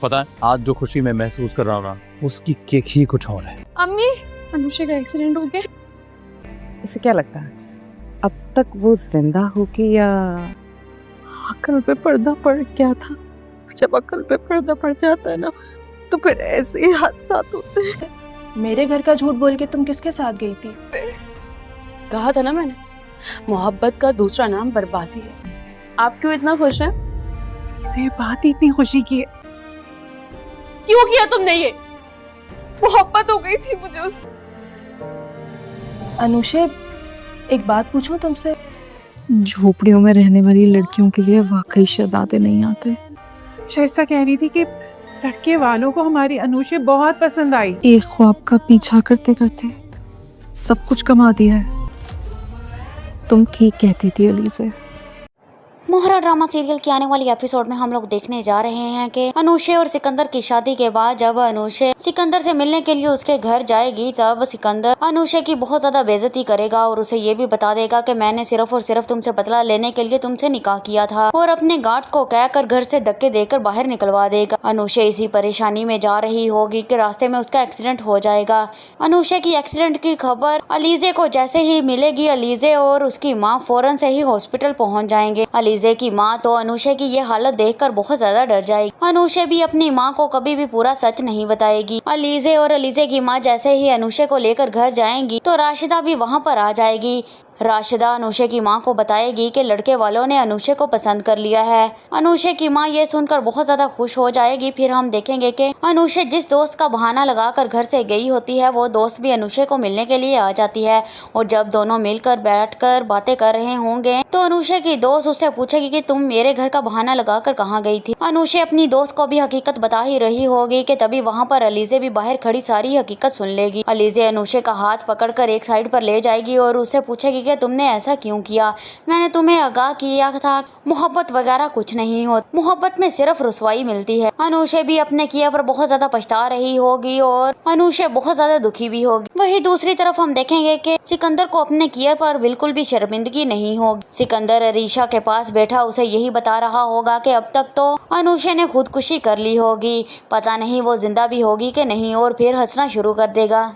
पता है आज जो खुशी मैं महसूस कर रहा हूँ ना, उसकी केक ही कुछ और है। अम्मी, अनुषा का एक्सीडेंट हो गया। इसे क्या लगता है अब तक वो जिंदा होगी या अकल पे पर्दा पड़ गया था। जब अकल पे पर्दा पड़ जाता है ना, तो फिर ऐसे ही हादसा होते हैं। मेरे घर का झूठ बोल के तुम किसके साथ गई थी? कहा था ना मैंने, मोहब्बत का दूसरा नाम बर्बादी है। आप क्यों इतना खुश हैं? इसे बात ही इतनी खुशी की है। क्यों किया तुमने ये? मोहब्बत हो गई थी मुझे उससे। अनुषे, एक बात पूछूं तुमसे? झोपड़ियों में रहने वाली लड़कियों के लिए वाकई शहजादे नहीं आते। शाइस्ता कह रही थी कि लड़के वालों को हमारी अनुषे बहुत पसंद आई। एक ख्वाब का पीछा करते करते सब कुछ कमा दिया है। तुम ठीक कहती थी अलीज़े। मोहरा ड्रामा सीरियल की आने वाली एपिसोड में हम लोग देखने जा रहे हैं कि अनुषे और सिकंदर की शादी के बाद जब अनुषे सिकंदर से मिलने के लिए उसके घर जाएगी, तब सिकंदर अनुषे की बहुत ज्यादा बेइज्जती करेगा और उसे ये भी बता देगा कि मैंने सिर्फ और सिर्फ तुमसे बदला लेने के लिए तुमसे निकाह किया था, और अपने गार्ड्स को कहकर घर से धक्के देकर बाहर निकलवा देगा। अनुषे इसी परेशानी में जा रही होगी कि रास्ते में उसका एक्सीडेंट हो जाएगा। अनुषे की एक्सीडेंट की खबर अलीजे को जैसे ही मिलेगी, अलीजे और उसकी माँ फौरन से ही हॉस्पिटल पहुँच जाएंगे। अलीजे की माँ तो अनुषे की ये हालत देखकर बहुत ज्यादा डर जाएगी। अनुषे भी अपनी माँ को कभी भी पूरा सच नहीं बताएगी। अलीजे और अलीजे की माँ जैसे ही अनुषे को लेकर घर जाएंगी तो राशिदा भी वहाँ पर आ जाएगी। राशिदा अनुषे की माँ को बताएगी कि लड़के वालों ने अनुषे को पसंद कर लिया है। अनुषे की माँ ये सुनकर बहुत ज्यादा खुश हो जाएगी। फिर हम देखेंगे कि अनुषे जिस दोस्त का बहाना लगाकर घर से गई होती है, वो दोस्त भी अनुषे को मिलने के लिए आ जाती है, और जब दोनों मिलकर बैठकर बातें कर रहे होंगे तो अनुषे की दोस्त उससे पूछेगी कि तुम मेरे घर का बहाना लगाकर कहाँ गई थी। अनुषे अपनी दोस्त को भी हकीकत बता ही रही होगी कि तभी वहाँ पर अलीजे भी बाहर खड़ी सारी हकीकत सुन लेगी। अलीजे अनुषे का हाथ पकड़कर एक साइड पर ले जाएगी और उससे पूछेगी कि तुमने ऐसा क्यों किया? मैंने तुम्हें आगाह किया था मोहब्बत वगैरह कुछ नहीं हो, मोहब्बत में सिर्फ रुसवाई मिलती है। अनुषे भी अपने किया पर बहुत ज्यादा पछता रही होगी और अनुषे बहुत ज्यादा दुखी भी होगी। वहीं दूसरी तरफ हम देखेंगे कि सिकंदर को अपने किया पर बिल्कुल भी शर्मिंदगी नहीं होगी। सिकंदर अरीशा के पास बैठा उसे यही बता रहा होगा कि अब तक तो अनुषे ने खुदकुशी कर ली होगी, पता नहीं वो जिंदा भी होगी कि नहीं, और फिर हंसना शुरू कर देगा।